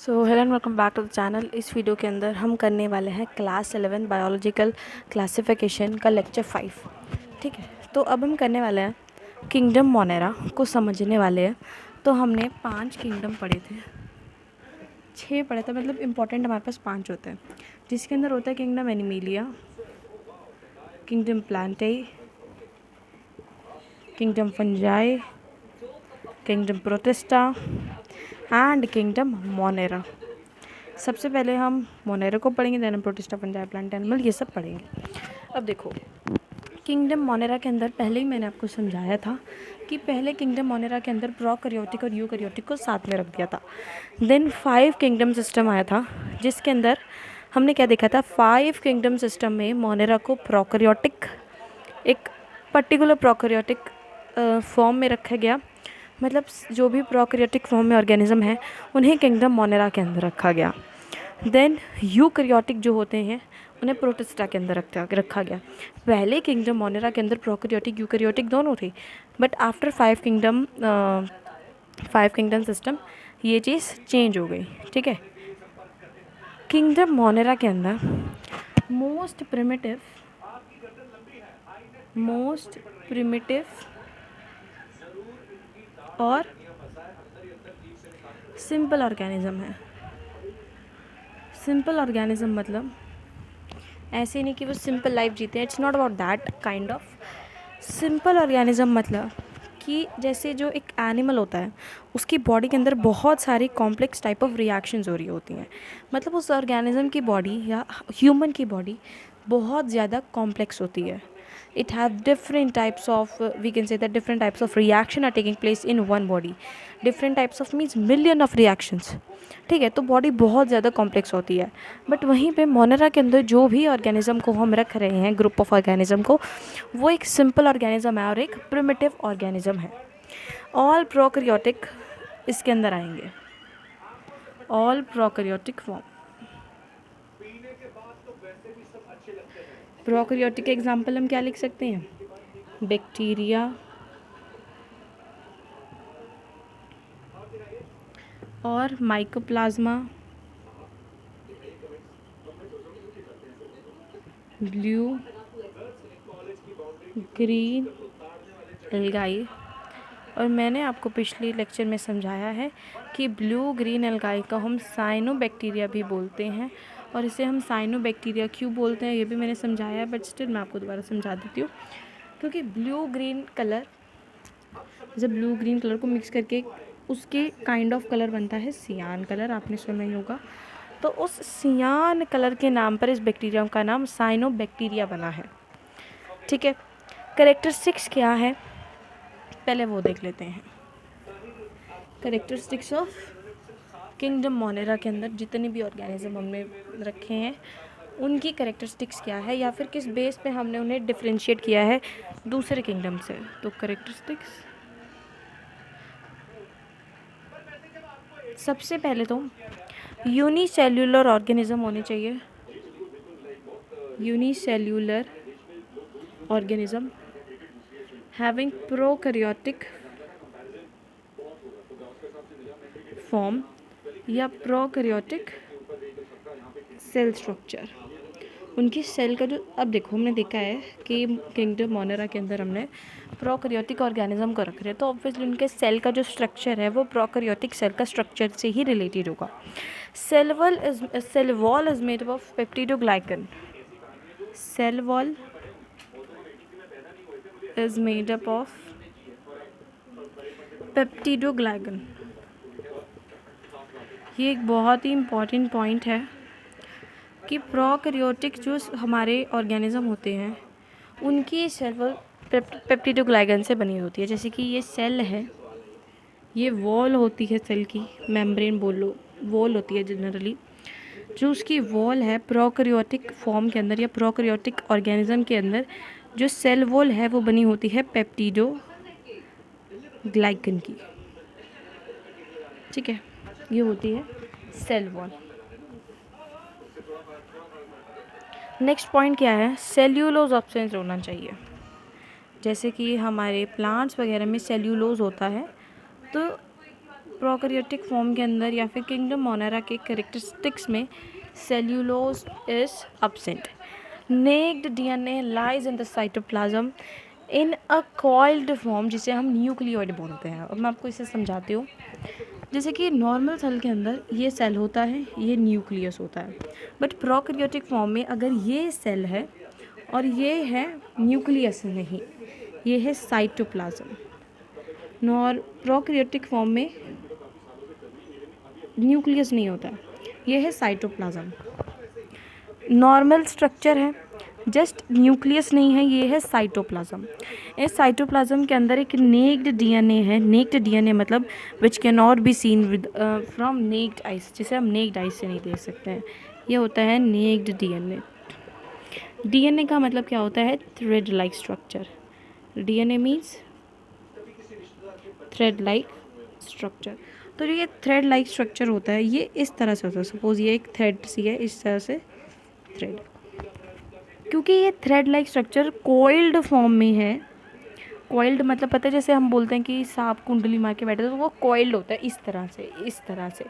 So hello and welcome back to the channel. इस video के अंदर हम करने वाले हैं क्लास 11 बायोलॉजिकल क्लासिफिकेशन का लेक्चर 5। ठीक है, तो अब हम करने वाले हैं किंगडम मोनेरा को समझने वाले हैं। तो हमने 5 किंगडम पढ़े थे, 6 पढ़े थे, मतलब इम्पॉर्टेंट हमारे पास 5 होते हैं, जिसके अंदर होता है kingdom animalia, kingdom plantae, kingdom fungi, kingdom protista and kingdom monera. सबसे पहले हम मोनेरा को पढ़ेंगे, then protista, fungi, plant animal, ये सब पढ़ेंगे। अब देखो, किंगडम मोनेरा के अंदर पहले ही मैंने आपको समझाया था कि पहले किंगडम मोनेरा के अंदर प्रोकैरियोटिक और यूकैरियोटिक को साथ में रख दिया था। देन 5 किंगडम सिस्टम आया था, जिसके अंदर हमने क्या देखा था, 5 किंगडम सिस्टम में मोनेरा को प्रोकैरियोटिक, एक पर्टिकुलर प्रोकैरियोटिक फॉर्म में रखा गया। मतलब जो भी प्रोकैरियोटिक फॉर्म में ऑर्गेनिज्म है उन्हें किंगडम मोनेरा के अंदर रखा गया। देन यूकैरियोटिक जो होते हैं उन्हें प्रोटिस्टा के अंदर रखा गया। पहले किंगडम मोनेरा के अंदर प्रोकैरियोटिक यूकैरियोटिक दोनों थे, बट आफ्टर 5 किंगडम सिस्टम ये चीज़ चेंज हो गई। ठीक है, किंगडम मोनेरा के अंदर मोस्ट प्रिमिटिव और सिंपल ऑर्गेनिज्म है। सिंपल ऑर्गेनिज्म मतलब ऐसे नहीं कि वो सिंपल लाइफ जीते हैं, it's not about that kind of. Simple organism मतलब कि जैसे जो एक एनिमल होता है उसकी बॉडी के अंदर बहुत सारी कॉम्प्लेक्स टाइप ऑफ रिएक्शंस हो रही होती हैं। मतलब उस ऑर्गेनिज्म की बॉडी या ह्यूमन की बॉडी बहुत ज़्यादा कॉम्प्लेक्स होती है। it have different types of we can say that different types of reaction are taking place in one body. Different types of means million of reactions। ठीक है, तो बॉडी बहुत ज़्यादा कॉम्प्लेक्स होती है। बट वहीं पे मोनेरा के अंदर जो भी ऑर्गेनिज्म को हम रख रहे हैं, ग्रुप ऑफ ऑर्गेनिज्म को, वो एक सिंपल ऑर्गेनिज्म है और एक प्रिमिटिव ऑर्गेनिज्म है। ऑल प्रोकैरियोटिक इसके अंदर आएंगे, ऑल प्रोकैरियोटिक फॉर्म। प्रोकैरियोटिक के एग्जाम्पल हम क्या लिख सकते हैं, बैक्टीरिया और माइकोप्लाज्मा, ब्लू ग्रीन एल्गाई। और मैंने आपको पिछले लेक्चर में समझाया है कि ब्लू ग्रीन एल्गाई को हम साइनोबैक्टीरिया भी बोलते हैं, और इसे हम साइनोबैक्टीरिया क्यों बोलते हैं ये भी मैंने समझाया है, बट स्टिल मैं आपको दोबारा समझा देती हूँ। क्योंकि ब्लू ग्रीन कलर, जब ब्लू ग्रीन कलर को मिक्स करके उसके काइंड ऑफ कलर बनता है सियान कलर, आपने सुना ही होगा। तो उस सियान कलर के नाम पर इस बैक्टीरिया का नाम साइनोबैक्टीरिया बना है। ठीक है, कैरेक्टरिस्टिक्स क्या है पहले वो देख लेते हैं। कैरेक्टरिस्टिक्स ऑफ किंगडम मोनेरा के अंदर जितने भी ऑर्गेनिज्म हमने रखे हैं उनकी कैरेक्टरिस्टिक्स क्या है, या फिर किस बेस पे हमने उन्हें डिफरेंशिएट किया है दूसरे किंगडम से। तो कैरेक्टरिस्टिक्स, सबसे पहले तो यूनिसेल्यूलर ऑर्गेनिज्म होने चाहिए। Unicellular organism having prokaryotic form या प्रोकैरियोटिक सेल स्ट्रक्चर। उनकी सेल का जो, अब देखो हमने देखा है कि किंगडम मोनेरा के अंदर हमने प्रोकैरियोटिक ऑर्गेनिज्म को रख रहे हैं, तो ऑब्वियसली उनके सेल का जो स्ट्रक्चर है वो प्रोकैरियोटिक सेल का स्ट्रक्चर से ही रिलेटेड होगा। Cell wall is made of peptidoglycan. Cell wall is made up of peptidoglycan. ये एक बहुत ही इम्पॉर्टेंट पॉइंट है कि प्रोकैरियोटिक जो हमारे ऑर्गेनिज्म होते हैं उनकी सेल वॉल पेप्टिडोग्लाइकन से बनी होती है। जैसे कि ये सेल है, ये वॉल होती है सेल की, मेम्ब्रेन बोलो, वॉल होती है जनरली। जो उसकी वॉल है प्रोकैरियोटिक फॉर्म के अंदर या प्रोकैरियोटिक ऑर्गेनिज्म के अंदर, जो सेल वॉल है वो बनी होती है पेप्टिडोग्लाइकन की। ठीक है, ये होती है सेल वॉल। नेक्स्ट पॉइंट क्या है, सेल्यूलोज ऑब्सेंस होना चाहिए। जैसे कि हमारे प्लांट्स वगैरह में सेल्यूलोज होता है, तो प्रोकैरियोटिक फॉर्म के अंदर या फिर किंगडम मोनेरा के कैरेक्टरिस्टिक्स में cellulose is absent. Naked DNA lies in the cytoplasm in a coiled form जिसे हम न्यूक्लियोइड बोलते हैं. अब मैं आपको इसे समझाती हूँ. जैसे कि नॉर्मल सेल के अंदर ये सेल होता है, ये न्यूक्लियस होता है, बट प्रोकैरियोटिक फॉर्म में अगर ये सेल है और ये है न्यूक्लियस नहीं, ये है साइटोप्लाज्म. प्रोकैरियोटिक फॉर्म में न्यूक्लियस नहीं होता, ये है साइटोप्लाज्म. नॉर्मल स्ट्रक्चर है, जस्ट न्यूक्लियस नहीं है, ये है साइटोप्लाज्म. इस साइटोप्लाज्म के अंदर एक नेक्ड डीएनए है. नेक्ड डीएनए मतलब which can not be seen with from necked eyes, जिसे हम नेक्ड आइज से नहीं देख सकते हैं. ये होता है नेक्ड डीएनए. डीएनए का मतलब क्या होता है? Thread like structure. DNA means thread like structure. तो जो ये थ्रेड लाइक स्ट्रक्चर होता है ये इस तरह से होता है. सपोज ये एक थ्रेड सी है, इस तरह से थ्रेड. क्योंकि ये thread like structure coiled form में है. कोइल्ड मतलब पता है, जैसे हम बोलते हैं कि सांप कुंडली मार के बैठे तो वो कोइल्ड होता है, इस तरह से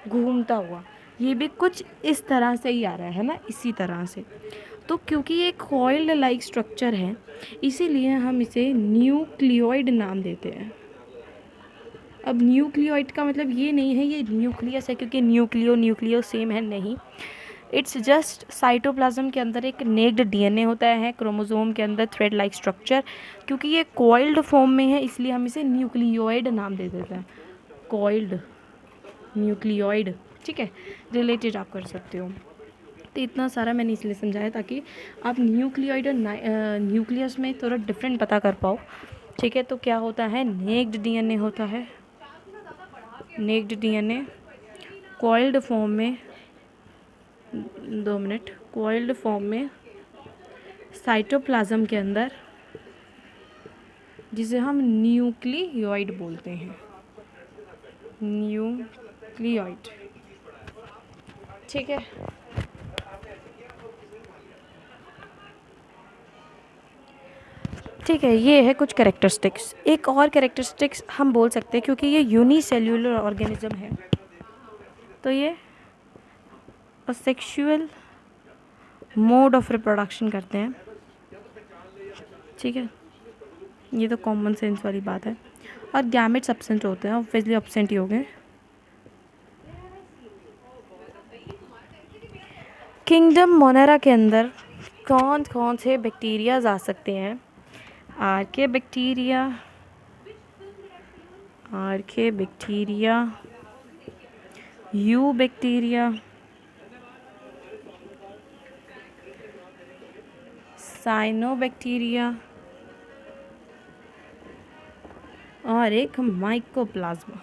घूमता हुआ. ये भी कुछ इस तरह से ही आ रहा है ना, इसी तरह से. तो क्योंकि ये कोइल्ड लाइक स्ट्रक्चर है इसीलिए हम इसे न्यूक्लियोइड नाम देते हैं. अब न्यूक्लियोइड का मतलब ये नहीं है ये न्यूक्लियस है, क्योंकि न्यूक्लियो सेम है नहीं. इट्स जस्ट साइटोप्लाज्म के अंदर एक नेक्ड डीएनए होता है, क्रोमोसोम के अंदर थ्रेड लाइक स्ट्रक्चर. क्योंकि ये कॉइल्ड फॉर्म में है इसलिए हम इसे न्यूक्लियोइड नाम दे देते हैं. कॉइल्ड, न्यूक्लियोइड, ठीक है, रिलेटेड आप कर सकते हो. तो इतना सारा मैंने इसलिए समझाया ताकि आप न्यूक्लियोइड और न्यूक्लियस में थोड़ा डिफरेंट पता कर पाओ. ठीक है, तो क्या होता है? नेक्ड डीएनए होता है. नेक्ड डीएनए कॉइल्ड फॉर्म में, 2 मिनट, कॉइल्ड फॉर्म में साइटोप्लाज्म के अंदर, जिसे हम न्यूक्लियोइड बोलते हैं. न्यूक्लियोइड, ठीक है. ठीक है, ये है कुछ कैरेक्टरिस्टिक्स. एक और कैरेक्टरिस्टिक्स हम बोल सकते हैं क्योंकि ये यूनिसेल्यूलर ऑर्गेनिज्म है तो ये सेक्सुअल मोड ऑफ रिप्रोडक्शन करते हैं. ठीक है, ये तो कॉमन सेंस वाली बात है. और गैमेट्स एब्सेंट होते हैं, ऑब्वियसली एब्सेंट ही हो गए. किंगडम मोनेरा के अंदर कौन कौन से बैक्टीरियाज आ सकते हैं? आर्के बैक्टीरिया, यू बैक्टीरिया, साइनोबैक्टीरिया और एक माइकोप्लाज्मा.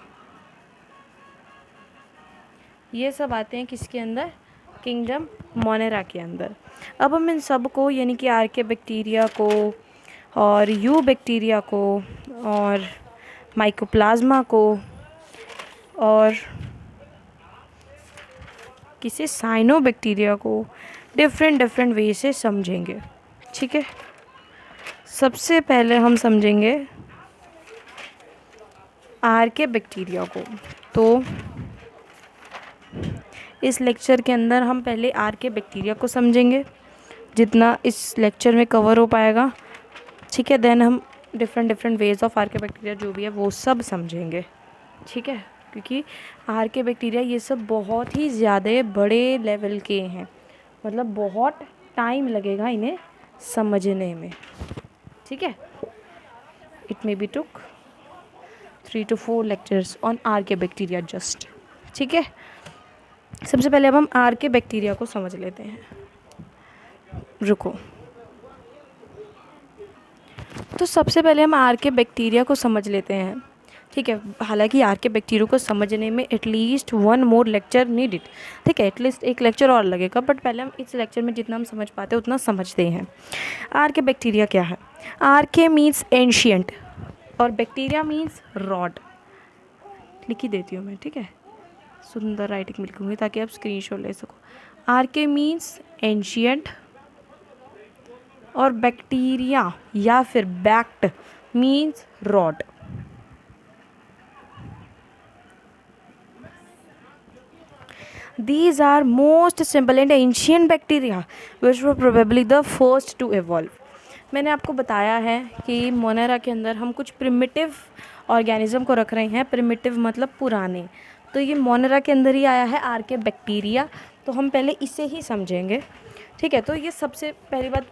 ये सब आते हैं किसके अंदर? किंगडम मोनेरा के अंदर. अब हम इन सब को यानी कि आर्के बैक्टीरिया को और यू बैक्टीरिया को और माइकोप्लाज्मा को और किसी साइनोबैक्टीरिया को डिफरेंट वे से समझेंगे. ठीक है, सबसे पहले हम समझेंगे आर्के बैक्टीरिया को. तो इस लेक्चर के अंदर हम पहले आर्के बैक्टीरिया को समझेंगे जितना इस लेक्चर में कवर हो पाएगा. ठीक है, देन हम डिफरेंट वेज ऑफ आर्के बैक्टीरिया जो भी है वो सब समझेंगे. ठीक है, क्योंकि आर्के बैक्टीरिया ये सब बहुत ही ज़्यादा बड़े लेवल के हैं, मतलब बहुत टाइम लगेगा इन्हें समझने में. ठीक है, it may be took 3 to 4 lectures on archaebacteria just. ठीक है, सबसे पहले अब हम आर्के बैक्टीरिया को समझ लेते हैं. रुको, तो सबसे पहले हम आर्के बैक्टीरिया को समझ लेते हैं. ठीक है, हालांकि आर्के बैक्टीरिया को समझने में एटलीस्ट 1 more लेक्चर नीडेड. ठीक है, एटलीस्ट एक लेक्चर और लगेगा, बट पहले हम इस लेक्चर में जितना हम समझ पाते हैं उतना समझते हैं. आर्के बैक्टीरिया क्या है? आर्के मीन्स एंशियंट और बैक्टीरिया मीन्स रॉड. लिख ही देती हूँ मैं, ठीक है, सुंदर राइटिंग लिखूँगी ताकि आप स्क्रीनशॉट ले सको. आर्के मीन्स एंशियंट और बैक्टीरिया या फिर बैक्ट means rod. These are most simple and ancient bacteria which were probably the first to evolve. मैंने आपको बताया है कि मोनेरा के अंदर हम कुछ प्रिमिटिव ऑर्गेनिज्म को रख रहे हैं. प्रिमिटिव मतलब पुराने. तो ये मोनेरा के अंदर ही आया है आर्के बैक्टीरिया. तो हम पहले इसे ही समझेंगे. ठीक है. तो ये सबसे पहली बात,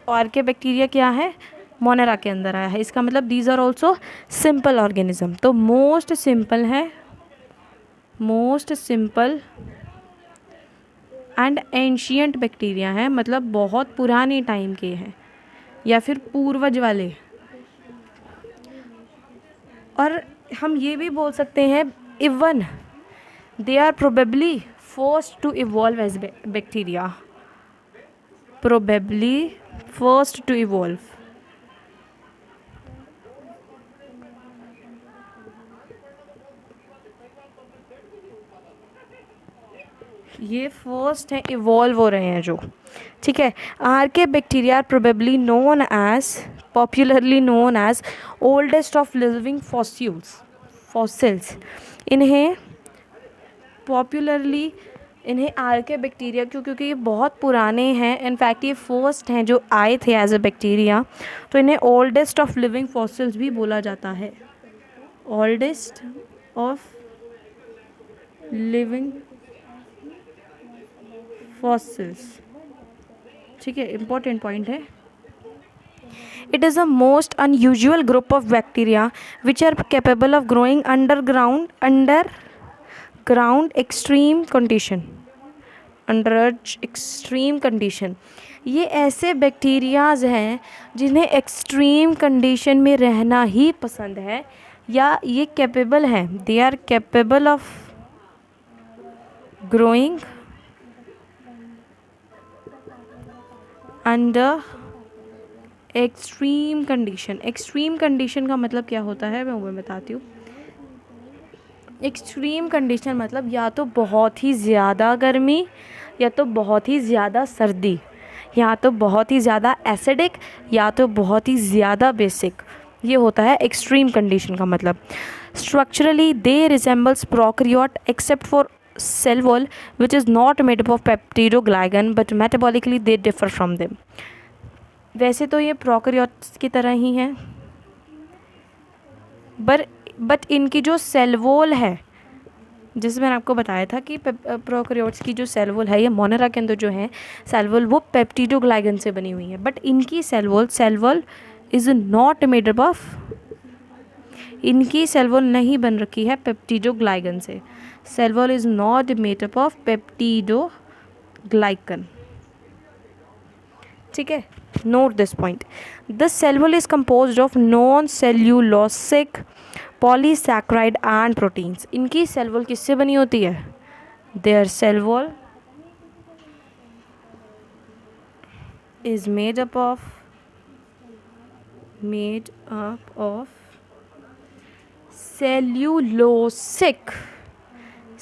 आर्के बैक्टीरिया क्या है, मोनेरा के अंदर आया है. इसका मतलब these are also simple organism. तो मोस्ट सिंपल है, most simple and ancient bacteria है, मतलब बहुत पुराने टाइम के हैं या फिर पूर्वज वाले. और हम ये भी बोल सकते हैं even they are probably first to evolve as bacteria. Probably first to evolve. ये फर्स्ट है इवॉल्व हो रहे हैं जो. ठीक है. Archaebacteria are probably known as, popularly known as oldest of living fossils. इन्हें पॉपुलरली, इन्हें आर्के बैक्टीरिया क्योंकि ये बहुत पुराने हैं. इनफैक्ट ये फर्स्ट हैं जो आए थे एज अ बैक्टीरिया. तो इन्हें ओल्डेस्ट ऑफ लिविंग फॉसिल्स भी बोला जाता है. Oldest of living fossils. ठीक है. इंपॉर्टेंट पॉइंट है. It is a most unusual group of bacteria which are capable of growing underground extreme condition. Under extreme condition. ये ऐसे बैक्टीरियाज हैं जिन्हें एक्सट्रीम कंडीशन में रहना ही पसंद है या ये कैपेबल हैं. They are capable of growing under extreme condition. Extreme condition का मतलब क्या होता है मैं वो बताती हूँ. एक्सट्रीम कंडीशन मतलब या तो बहुत ही ज़्यादा गर्मी, या तो बहुत ही ज़्यादा सर्दी, या तो बहुत ही ज़्यादा एसिडिक, या तो बहुत ही ज़्यादा बेसिक. ये होता है एक्सट्रीम कंडीशन का मतलब. Structurally they resembles prokaryote except for cell wall which is not made up of peptidoglycan but metabolically they differ from them. वैसे तो ये प्रोकैरियोट्स की तरह ही हैं, बट इनकी जो सेल वॉल है, जैसे मैंने आपको बताया था कि प्रोकैरियोट्स की जो सेल वॉल है, ये मोनेरा के अंदर जो है सेल वॉल वो पेप्टिडोग्लाइकन से बनी हुई है. बट इनकी cell wall is not made up of, इनकी सेल वॉल नहीं बन रखी है पेप्टिडोग्लाइकन से. Cell wall is not made up of peptidoglycan. ठीक है. Note this point. The cell wall is composed of non-cellulosic polysaccharide and proteins. इनकी cell wall किससे बनी होती है? Their cell wall is made up of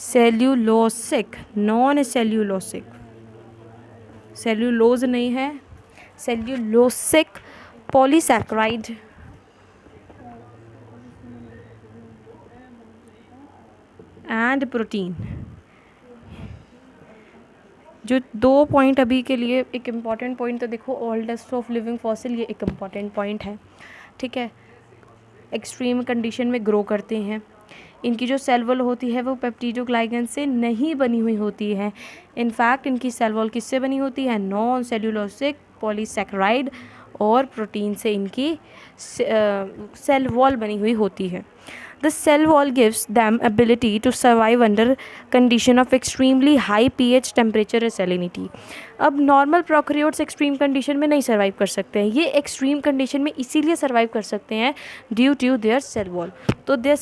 cellulosic, non-cellulosic. Cellulose नहीं है, cellulosic polysaccharide and protein. जो दो पॉइंट अभी के लिए एक इम्पॉर्टेंट पॉइंट, तो देखो ओल्डेस्ट ऑफ लिविंग फॉसिल, ये एक इम्पॉर्टेंट पॉइंट है. ठीक है. एक्सट्रीम कंडीशन में ग्रो करते हैं. इनकी जो सेल वॉल होती है वो पेप्टिडोग्लाइकन से नहीं बनी हुई होती है. इनफैक्ट इनकी सेल वॉल किससे बनी होती है? नॉन सेल्यूलोसिक पॉलीसैकेराइड और प्रोटीन से इनकी सेल वॉल बनी हुई होती है. The cell wall gives them ability to survive under condition of extremely high pH temperature और सैलिनिटी. अब नॉर्मल प्रोकैरियोट्स एक्सट्रीम कंडीशन में नहीं सर्वाइव कर सकते हैं. ये एक्सट्रीम कंडीशन में इसीलिए सर्वाइव कर सकते हैं due to their cell wall. तो their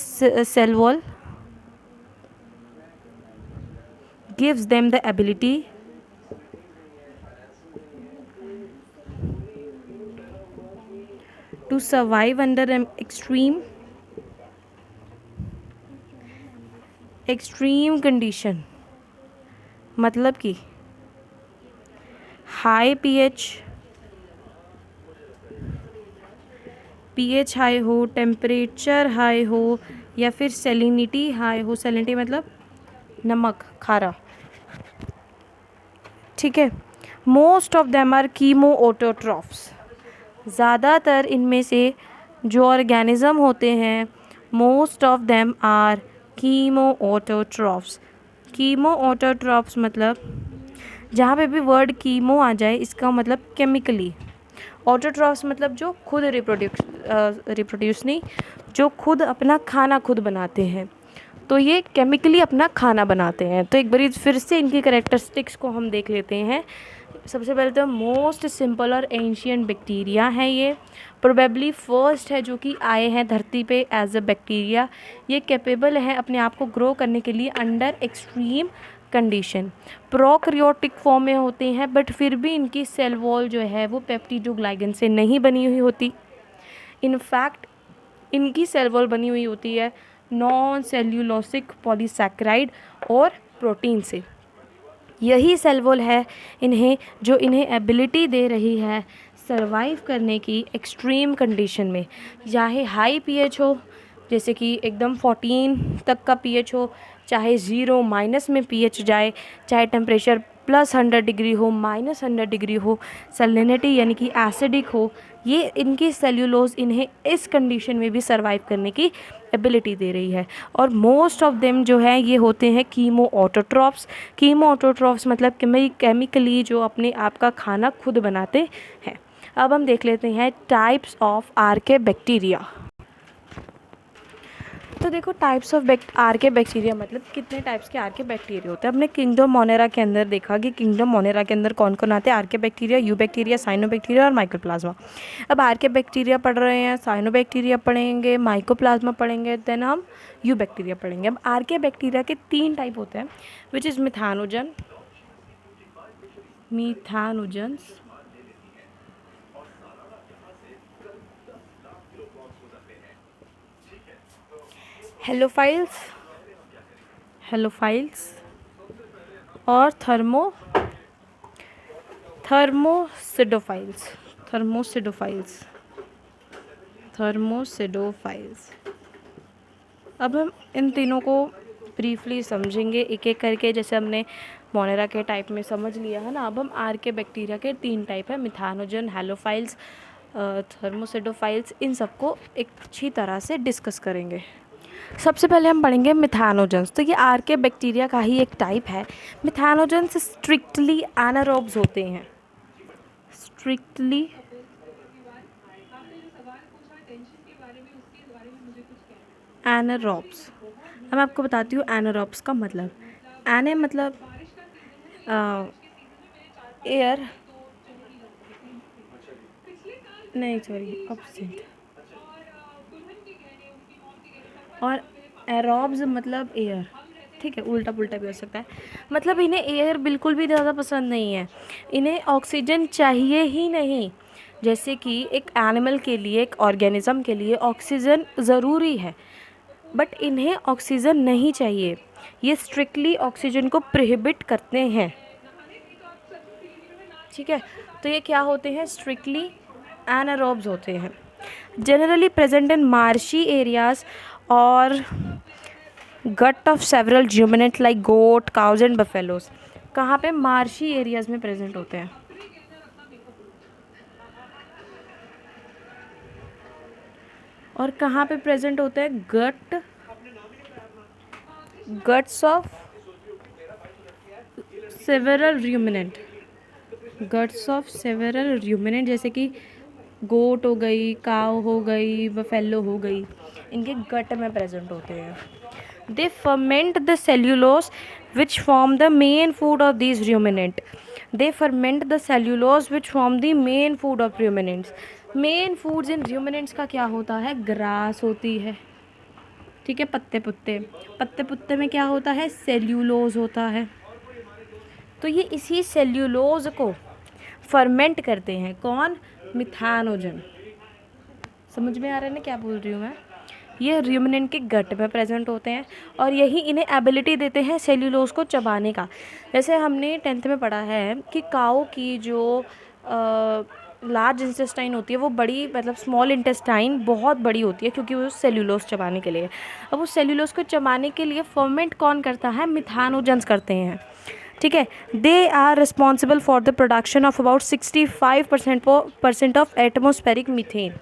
cell wall gives them the ability to survive under extreme condition. मतलब कि हाई pH हाई हो, टेम्परेचर हाई हो, या फिर सैलिनिटी हाई हो. सैलिनिटी मतलब नमक, खारा. ठीक है। Most of them are chemo autotrophs, ज़्यादातर इनमें से जो ऑर्गेनिज्म होते हैं most of them are chemo autotrophs. Chemo autotrophs मतलब जहाँ पे भी वर्ड कीमो आ जाए इसका मतलब केमिकली, ऑटोट्रॉफ्स मतलब जो खुद रिप्रोड्यूस नहीं, जो खुद अपना खाना खुद बनाते हैं, तो ये केमिकली अपना खाना बनाते हैं। तो एक बारी फिर से इनकी कैरेक्टरिस्टिक्स को हम देख लेते हैं। सबसे पहले तो मोस्ट सिंपल और एंशियंट बैक्टीरिया है ये, प्रोबेबली फर्स्ट है जो कि आए हैं धरती पे एज अ बैक्टीरिया। ये कैपेबल है अपने आप को ग्रो करने के लिए under extreme condition. Prokaryotic form में होते हैं बट फिर भी इनकी सेल वॉल जो है वो पेप्टिडोग्लाइकन से नहीं बनी हुई होती। इनफैक्ट इनकी सेल वॉल बनी हुई होती है नॉन सेल्यूलोसिक पॉलीसैकेराइड और प्रोटीन से। यही सेल वॉल है जो इन्हें एबिलिटी दे रही है सरवाइव करने की एक्सट्रीम कंडीशन में, चाहे हाई पीएच हो जैसे कि एकदम 14 तक का पीएच हो, चाहे 0 माइनस में पीएच जाए, चाहे टेम्परेचर +100 डिग्री हो -100 डिग्री हो, सैलिनिटी यानी कि एसिडिक हो, ये इनकी सेल्यूलोज इन्हें इस कंडीशन में भी सरवाइव करने की एबिलिटी दे रही है। और मोस्ट ऑफ देम जो है ये होते हैं कीमो ऑटोट्रॉफ्स। कीमो ऑटोट्रॉफ्स मतलब केमिकली जो अपने आप का खाना खुद बनाते हैं। अब हम देख लेते हैं टाइप्स ऑफ आर्के बैक्टीरिया। तो देखो टाइप्स ऑफ आर्के बैक्टीरिया मतलब कितने टाइप्स के आर्के बैक्टीरिया होते हैं। हमने किंगडम मोनेरा के अंदर देखा कि किंगडम मोनेरा के अंदर कौन कौन आते हैं, आर्के बैक्टीरिया, यू बैक्टीरिया, साइनोबैक्टीरिया और माइकोप्लाज्मा। अब आर्के बैक्टीरिया पढ़ रहे हैं, साइनोबैक्टीरिया पढ़ेंगे, माइकोप्लाज्मा पढ़ेंगे, देन हम यू बैक्टीरिया पढ़ेंगे। अब आर्के बैक्टीरिया के 3 टाइप होते हैं विच इज़ मिथानोजन्स, हेलोफाइल्स और थर्मोसिडोफाइल्स। अब हम इन तीनों को ब्रीफली समझेंगे एक एक करके, जैसे हमने मोनेरा के टाइप में समझ लिया है ना। अब हम आर्के बैक्टीरिया के 3 टाइप है, मिथानोजन, हेलोफाइल्स, थर्मोसिडोफाइल्स, इन सबको एक अच्छी तरह से डिस्कस करेंगे। सबसे पहले हम पढ़ेंगे मिथानोजन्स। तो ये आर्के बैक्टीरिया का ही एक टाइप है। मिथानोजन्स स्ट्रिक्टली एनारोब्स होते हैं, स्ट्रिक्टली एनारोब्स। अब मैं आपको बताती हूँ एनारोब्स का मतलब। एने मतलब एयर, नहीं सॉरी ऑब्सेंट, और एरोब्स मतलब एयर, ठीक है, उल्टा पुल्टा भी हो सकता है। मतलब इन्हें एयर बिल्कुल भी ज़्यादा पसंद नहीं है, इन्हें ऑक्सीजन चाहिए ही नहीं। जैसे कि एक एनिमल के लिए, एक ऑर्गेनिज्म के लिए ऑक्सीजन ज़रूरी है बट इन्हें ऑक्सीजन नहीं चाहिए। ये स्ट्रिक्टली ऑक्सीजन को प्रोहिबिट करते हैं, ठीक है। तो ये क्या होते हैं, स्ट्रिक्टली एनारोब्स होते हैं। Generally present in marshy areas और gut of several ruminant like goat, cows and buffaloes. कहाँ पे, मार्शी एरियाज में प्रेजेंट होते हैं। और कहाँ पे प्रेजेंट होते हैं, guts of several ruminant, guts of several ruminant, जैसे कि गोट हो गई, काव हो गई, बफेलो हो गई, इनके गट में प्रेजेंट होते हैं। They ferment the cellulose which form the main food of these ruminant. They ferment the cellulose which form the main food of ruminants. Main foods in ruminants का क्या होता है, ग्रास होती है, ठीक है, पत्ते पुत्ते में क्या होता है, सेल्यूलोज होता है। तो ये इसी सेल्यूलोज को फर्मेंट करते हैं, कौन, मिथानोजन। समझ में आ रहा है ना क्या बोल रही हूँ मैं। ये र्यूमिनेंट के गट में प्रेजेंट होते हैं और यही इन्हें एबिलिटी देते हैं सेल्यूलोज को चबाने का। जैसे हमने 10th में पढ़ा है कि काऊ की जो लार्ज इंटेस्टाइन होती है वो बड़ी, मतलब स्मॉल इंटेस्टाइन बहुत बड़ी होती है क्योंकि वो सेल्यूलोज चबाने के लिए। अब उस सेल्यूलोज को चबाने के लिए फर्मेंट कौन करता है, मिथानोजन्स करते हैं। ठीक है। They are responsible for the production of about 65% of atmospheric methane.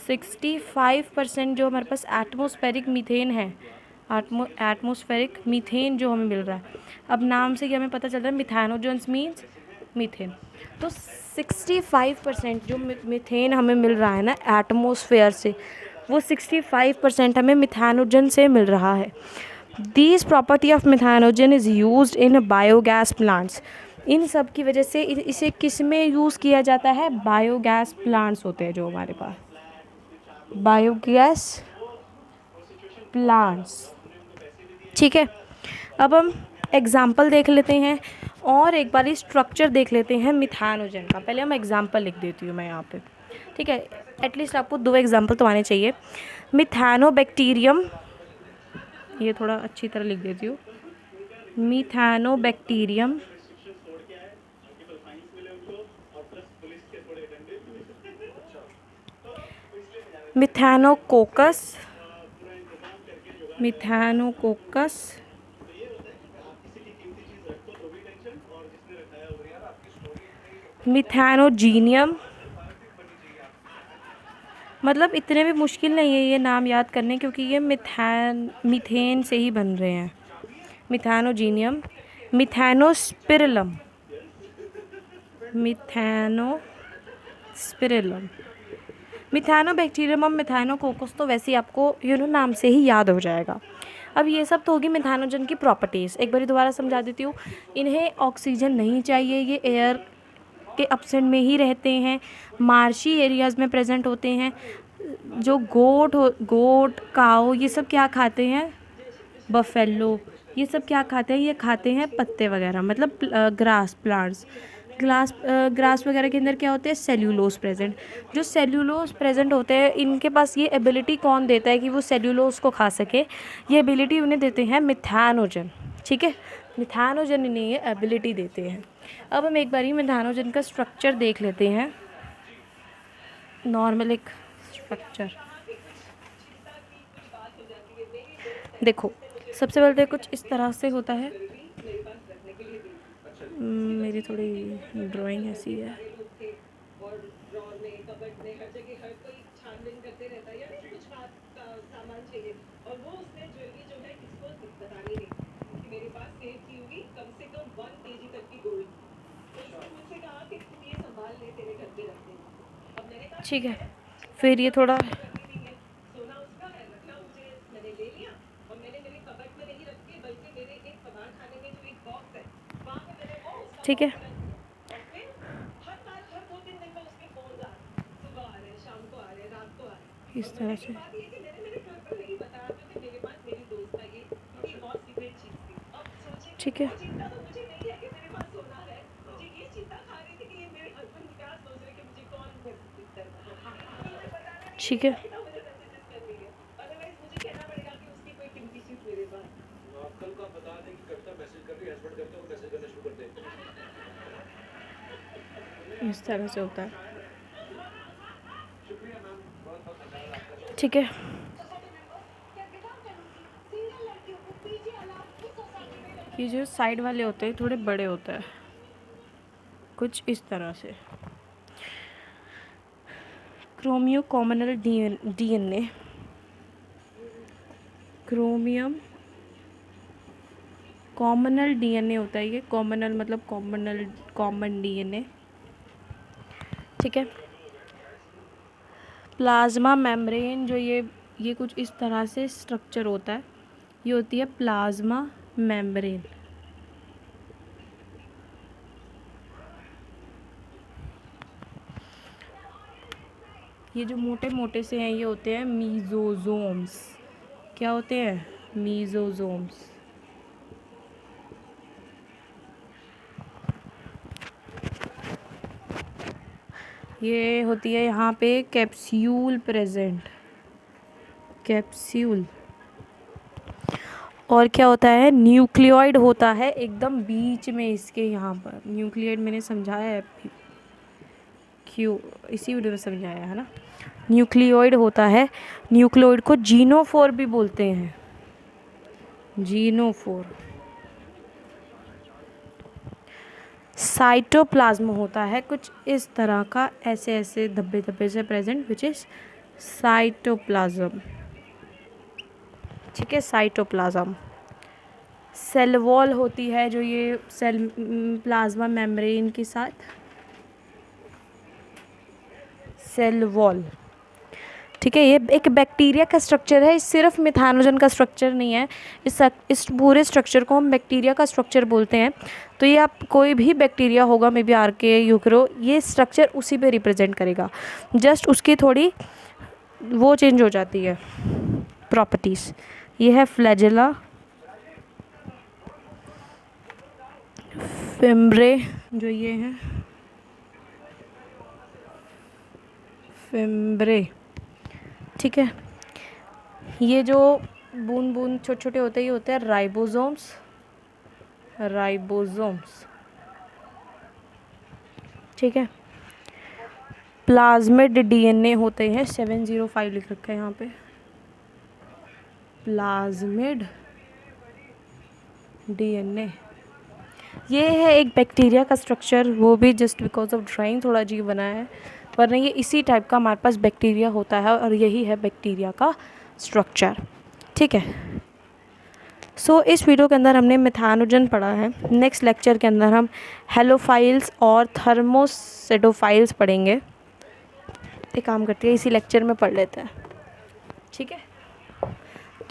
65% जो हमारे पास एटमोस्फेरिक मीथेन है, एटमोस्फेरिक मीथेन जो हमें मिल रहा है, अब नाम से ही हमें पता चल रहा है मिथेनोजेंस मीन्स मीथेन। तो 65% जो मीथेन हमें मिल रहा है ना एटमोस्फेयर से, वो 65% हमें मिथेनोजन से मिल रहा है। This property of methanogen is used in biogas plants. इन सब की वजह से इसे किस में यूज़ किया जाता है? बायोगैस प्लांट्स होते हैं जो हमारे पास, बायोगैस प्लांट्स। ठीक है, अब हम एग्जाम्पल देख लेते हैं और एक बार स्ट्रक्चर देख लेते हैं मिथेनोजन का। पहले हम एग्जाम्पल लिख देती हूँ मैं यहाँ पे, ठीक है। एटलीस्ट आपको 2 एग्जाम्पल तो आने चाहिए। मिथेनोबैक्टीरियम, ये थोड़ा अच्छी तरह लिख देती हूँ, मिथेनोबैक्टीरियम, मिथेनोकोकस, मिथेनोकोकस, मिथेनोजीनियम। मतलब इतने भी मुश्किल नहीं है ये नाम याद करने, क्योंकि ये मीथेन से ही बन रहे हैं। मिथेनोजीनियम, मिथेनोस्पिरिलम, मिथेनोस्पिरिलम, मिथेनोबैक्टीरियम और मिथेनोकोकस तो वैसे ही आपको नाम से ही याद हो जाएगा। अब ये सब तो होगी मिथेनोजन की प्रॉपर्टीज़। एक बार दोबारा समझा देती हूँ। इन्हें ऑक्सीजन नहीं चाहिए, ये एयर के अपसेंट में ही रहते हैं, मार्शी एरियाज़ में प्रेजेंट होते हैं। जो गोट काऊ ये सब क्या खाते हैं? बफेलो, ये सब क्या खाते हैं? ये खाते हैं पत्ते वगैरह, मतलब ग्रास प्लांट्स। ग्रास वगैरह के अंदर क्या होते हैं? Cellulose present. जो सेल्यूलोज प्रेजेंट होते हैं, इनके पास ये एबिलिटी कौन देता है कि वो सेल्यूलोज को खा सके? ये एबिलिटी उन्हें देते हैं मिथेनोजन। ठीक है, मिथेनोजन इन्हें ये एबिलिटी देते हैं। अब हम एक बार ही मिथेनोजन का स्ट्रक्चर देख लेते हैं, नॉर्मल एक स्ट्रक्चर। देखो, सबसे पहले तो कुछ इस तरह से होता है। मेरी थोड़ी ड्राइंग ऐसी है। ठीक है, फिर ये थोड़ा ठीक है, इस तरह से। ठीक है, ठीक है, इस तरह से होता है। ठीक है, ये जो साइड वाले होते हैं थोड़े बड़े होते हैं, कुछ इस तरह से। Chromosomal DNA, chromosomal DNA होता है ये। कॉमनल मतलब कॉमन डीएनए। ठीक है, प्लाज्मा मेम्ब्रेन, जो ये कुछ इस तरह से स्ट्रक्चर होता है, ये होती है प्लाज्मा मेम्ब्रेन। ये जो मोटे मोटे से हैं ये होते हैं मीजोजोम्स। क्या होते हैं? मीजोजोम्स। ये होती है यहाँ पे कैप्सूल प्रेजेंट, कैप्सूल। और क्या होता है? न्यूक्लियोइड होता है एकदम बीच में इसके, यहाँ पर न्यूक्लियोइड मैंने समझाया है क्यों, इसी वीडियो में समझाया है ना। न्यूक्लियोइड होता है, न्यूक्लियोइड को जीनोफोर भी बोलते हैं, जीनोफोर। साइटोप्लाज्म होता है कुछ इस तरह का, ऐसे ऐसे धब्बे धब्बे से प्रेजेंट, विच इज साइटोप्लाज्म। ठीक है, साइटोप्लाज्म। सेल वॉल होती है जो ये सेल प्लाज्मा मेम्ब्रेन के साथ, सेल वॉल। ठीक है, ये एक बैक्टीरिया का स्ट्रक्चर है, सिर्फ मिथानोजन का स्ट्रक्चर नहीं है। इस पूरे स्ट्रक्चर को हम बैक्टीरिया का स्ट्रक्चर बोलते हैं। तो ये आप कोई भी बैक्टीरिया होगा, मे बी आर्के, यूक्रो, ये स्ट्रक्चर उसी पे रिप्रेजेंट करेगा, जस्ट उसकी थोड़ी वो चेंज हो जाती है प्रॉपर्टीज़। ये है फ्लैजेला, फिम्ब्रे जो ये है, फिम्ब्रे। ठीक है, ये जो बूंद बूंद छोटे छोटे होते ही होते हैं राइबोसोम्स, राइबोसोम्स। ठीक है, प्लाज्मिड डीएनए होते हैं, 705 लिख रखा है यहाँ पे, प्लाज्मिड डीएनए। ये है एक बैक्टीरिया का स्ट्रक्चर, वो भी जस्ट बिकॉज ऑफ ड्राइंग थोड़ा अजीब बना है, वरना ये इसी टाइप का हमारे पास बैक्टीरिया होता है और यही है बैक्टीरिया का स्ट्रक्चर। ठीक है, सो इस वीडियो के अंदर हमने मिथानोजन पढ़ा है। नेक्स्ट लेक्चर के अंदर हम हेलोफाइल्स और थर्मोसेडोफाइल्स पढ़ेंगे। एक काम करते हैं, इसी लेक्चर में पढ़ लेते हैं। ठीक है,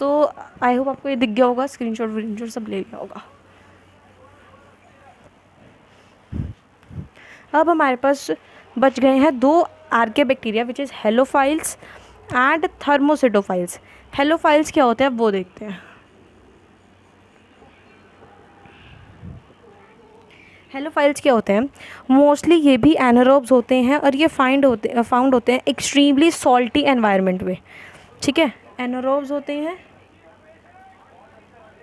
तो आई होप आपको ये दिख गया होगा, स्क्रीनशॉट सब ले लिया होगा। अब हमारे पास बच गए हैं दो archaebacteria, which is halophiles and thermoacidophiles. Halophiles क्या होते हैं वो देखते हैं। हेलोफाइल्स क्या होते हैं? मोस्टली ये भी एनारोब्स होते हैं और ये फाउंड होते हैं एक्सट्रीमली सॉल्टी एनवायरनमेंट में। ठीक है, एनारोब्स होते हैं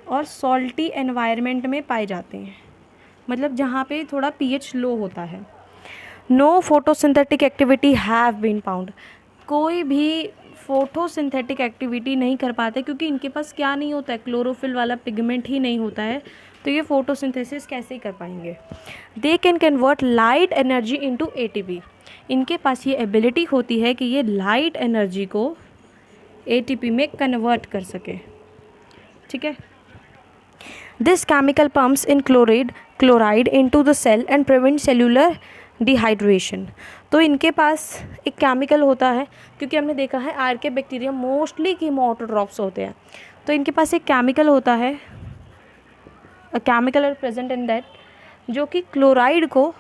और सॉल्टी एनवायरनमेंट में पाए जाते हैं, मतलब जहाँ पे थोड़ा पीएच लो होता है। No photosynthetic activity have been found. कोई भी फोटोसिंथेटिक एक्टिविटी नहीं कर पाते क्योंकि इनके पास क्या नहीं होता है, क्लोरोफिल वाला पिगमेंट ही नहीं होता है, तो ये फोटोसिंथेसिस कैसे कर पाएंगे। They can convert light energy into ATP. इनके पास ये एबिलिटी होती है कि ये लाइट एनर्जी को एटीपी में कन्वर्ट कर सके। ठीक है, this chemical pumps in chloride into the cell and prevent cellular dehydration. तो इनके पास एक केमिकल होता है, क्योंकि हमने देखा है आर्के बैक्टीरिया मोस्टली कीमोऑटोट्रॉप्स होते हैं, तो इनके पास एक केमिकल होता है, a chemical are present in that, जो कि क्लोराइड को,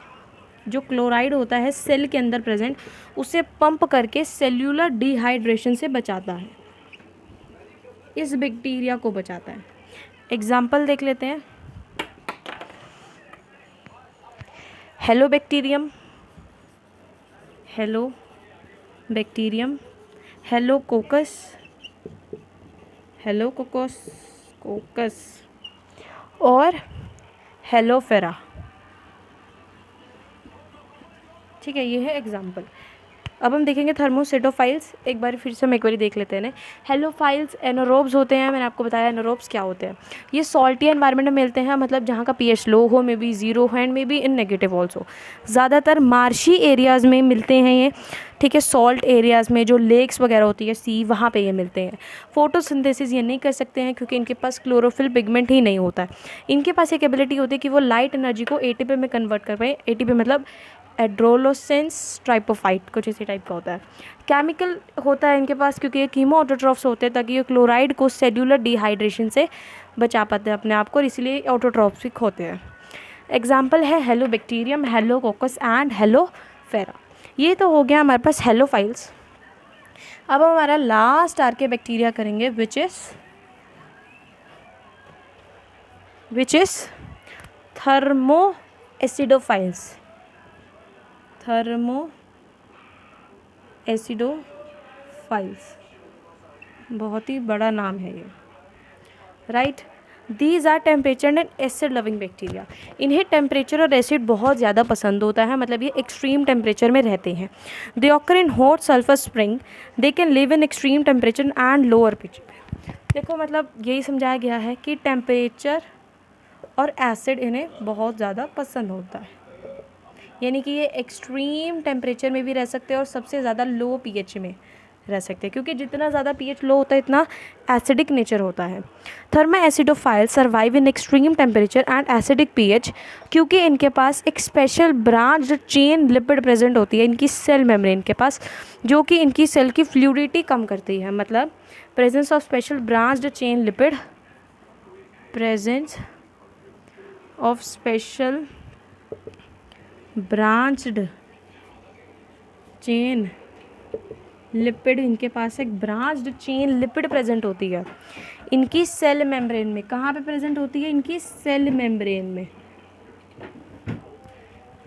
जो क्लोराइड होता है सेल के अंदर प्रेजेंट, उसे पंप करके सेल्यूलर डिहाइड्रेशन से बचाता है, इस बैक्टीरिया को बचाता है। एग्जाम्पल देख लेते हैं। Hello bacterium, hello bacterium, hello कोकस, hello कोकस और हेलोफेरा। ठीक है, ये है एग्जाम्पल। अब हम देखेंगे थर्मोसेडोफाइल्स। एक बार फिर से हम एक बार देख लेते हैं। हेलोफाइल्स एनारोब्स होते हैं, मैंने आपको बताया एनारोब्स क्या होते हैं। ये सॉल्टी एनवायरनमेंट में मिलते हैं, मतलब जहाँ का पीएच लो हो, मे बी ज़ीरो हो and may be in negative also. ज़्यादातर मार्शी एरियाज़ में मिलते हैं ये। ठीक है, सॉल्ट एरियाज़ में जो लेक्स वगैरह होती है, सी, वहाँ पे ये मिलते हैं। फोटोसिंथेसिस ये नहीं कर सकते हैं क्योंकि इनके पास क्लोरोफिल पिगमेंट ही नहीं होता है। इनके पास एक एबिलिटी होती है कि वो लाइट एनर्जी को एटीपी में कन्वर्ट कर पाए। एटीपी मतलब एड्रोलोसेंस ट्राइपोफाइट, कुछ इसी टाइप का होता है। केमिकल होता है इनके पास क्योंकि ये कीमोऑटोट्रॉफ्स होते हैं, ताकि ये क्लोराइड को सेल्यूलर डिहाइड्रेशन से बचा पाते हैं अपने आप को, और इसलिए ऑटोट्रॉपिक होते हैं। एग्जाम्पल है Halobacterium, Halococcus and Haloferax. ये तो हो गया हमारे पास हेलोफाइल्स। अब हमारा लास्ट आर्के बैक्टीरिया करेंगे, विच इज थर्मोएसिडोफाइल्स। थर्मोएसिडोफाइल्स, बहुत ही बड़ा नाम है ये, right. These are temperature and acid loving bacteria. इन्हें टेम्परेचर और एसिड बहुत ज़्यादा पसंद होता है, मतलब ये एक्सट्रीम टेम्परेचर में रहते हैं। They occur in hot sulphur spring, they can live in extreme temperature and lower pitch. देखो, मतलब यही समझाया गया है कि टेम्परेचर और एसिड इन्हें बहुत ज़्यादा पसंद होता है। यानी कि ये एक्सट्रीम टेम्परेचर में भी रह सकते हैं और सबसे ज़्यादा लो पीएच में रह सकते हैं, क्योंकि जितना ज़्यादा पीएच लो होता है इतना एसिडिक नेचर होता है। Thermoacidophile survive in extreme temperature and acidic pH, क्योंकि इनके पास एक special branched chain lipid present होती है इनकी सेल मेम्ब्रेन के पास, जो कि इनकी सेल की फ्लूइडिटी कम करती है। मतलब presence of special branched chain lipid, presence of special branched chain lipid, इनके पास एक ब्रांच्ड चेन लिपिड प्रेजेंट होती है इनकी सेल मेम्ब्रेन में। कहाँ पे प्रेजेंट होती है? इनकी सेल मेम्ब्रेन में।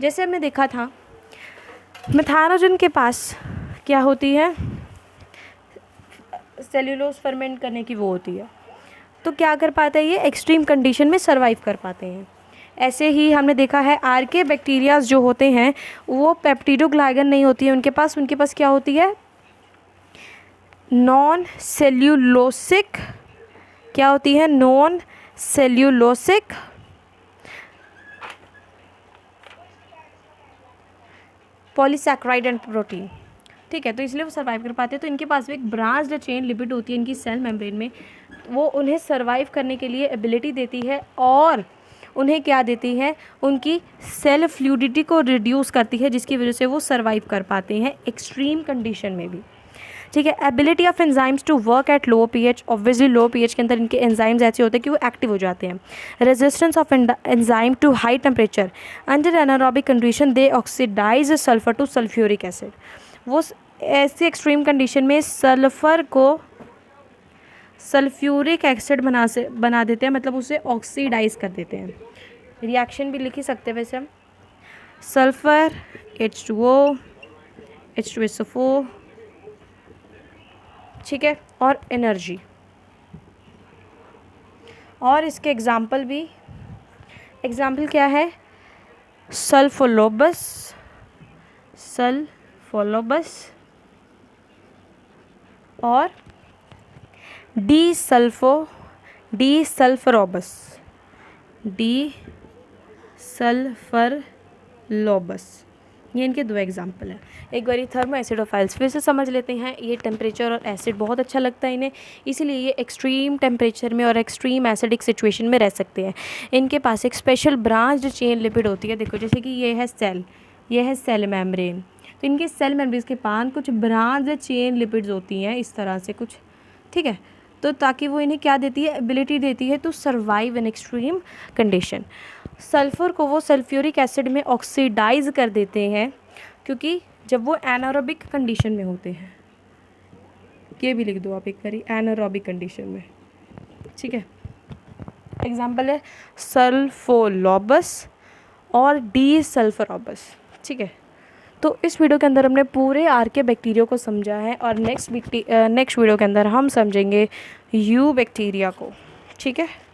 जैसे हमने देखा था मेथानोजन के पास क्या होती है? सेल्यूलोज फर्मेंट करने की वो होती है, तो क्या कर पाते हैं ये? एक्सट्रीम कंडीशन में सर्वाइव कर पाते हैं। ऐसे ही हमने देखा है आर्के बैक्टीरियाज जो होते हैं वो पेप्टिडोग्लाइकन नहीं होती है उनके पास क्या होती है? नॉन सेल्यूलोसिक, क्या होती है? Non cellulosic polysaccharide and protein. ठीक है, तो इसलिए वो सर्वाइव कर पाते हैं। तो इनके पास भी एक ब्रांच्ड चेन लिपिड होती है इनकी सेल मेम्ब्रेन में, वो उन्हें सर्वाइव करने के लिए एबिलिटी देती है और उन्हें क्या देती है? उनकी सेल फ्लूइडिटी को रिड्यूस करती है, जिसकी वजह से वो सर्वाइव कर पाते हैं एक्सट्रीम कंडीशन में भी। ठीक है, ability of enzymes to work at low pH, obviously low pH के अंदर इनके एंजाइम्स ऐसे होते हैं कि वो एक्टिव हो जाते हैं। Resistance of enzyme to high temperature, under anaerobic condition they oxidise sulphur to sulphuric acid. वो ऐसी एक्सट्रीम कंडीशन में सल्फर को सल्फ्यूरिक एसिड बना देते हैं, मतलब उसे ऑक्सीडाइज कर देते हैं। रिएक्शन भी लिख ही सकते हैं वैसे हम, सल्फर H2O H2SO4, ठीक है, और एनर्जी। और इसके एग्जाम्पल क्या है? सल्फोलोबस और डीसल्फरलोबस, ये इनके दो एग्जाम्पल हैं। एक बार थर्मो एसिडोफाइल्स फिर से समझ लेते हैं। ये टेम्परेचर और एसिड बहुत अच्छा लगता है इन्हें, इसीलिए ये एक्सट्रीम टेम्परेचर में और एक्सट्रीम एसिडिक सिचुएशन में रह सकते हैं। इनके पास एक स्पेशल ब्रांच्ड चेन लिपिड होती है। देखो जैसे कि ये है सेल मेम्ब्रेन, तो इनकी सेल मेम्ब्रेन के पास कुछ ब्रांच्ड चेन लिपिड्स होती हैं इस तरह से कुछ, ठीक है, तो ताकि वो इन्हें क्या देती है? एबिलिटी देती है to survive in extreme condition. Sulphur को वो सल्फ्यूरिक एसिड में ऑक्सीडाइज कर देते हैं, क्योंकि जब वो एनारोबिक कंडीशन में होते हैं, ये भी लिख दो आप एक बारी, एनारोबिक कंडीशन में, ठीक है। एग्जाम्पल है सल्फोलोबस और डीसल्फरोबस, ठीक है। तो इस वीडियो के अंदर हमने पूरे आर्के बैक्टीरिया को समझा है और नेक्स्ट वीडियो के अंदर हम समझेंगे यू बैक्टीरिया को, ठीक है।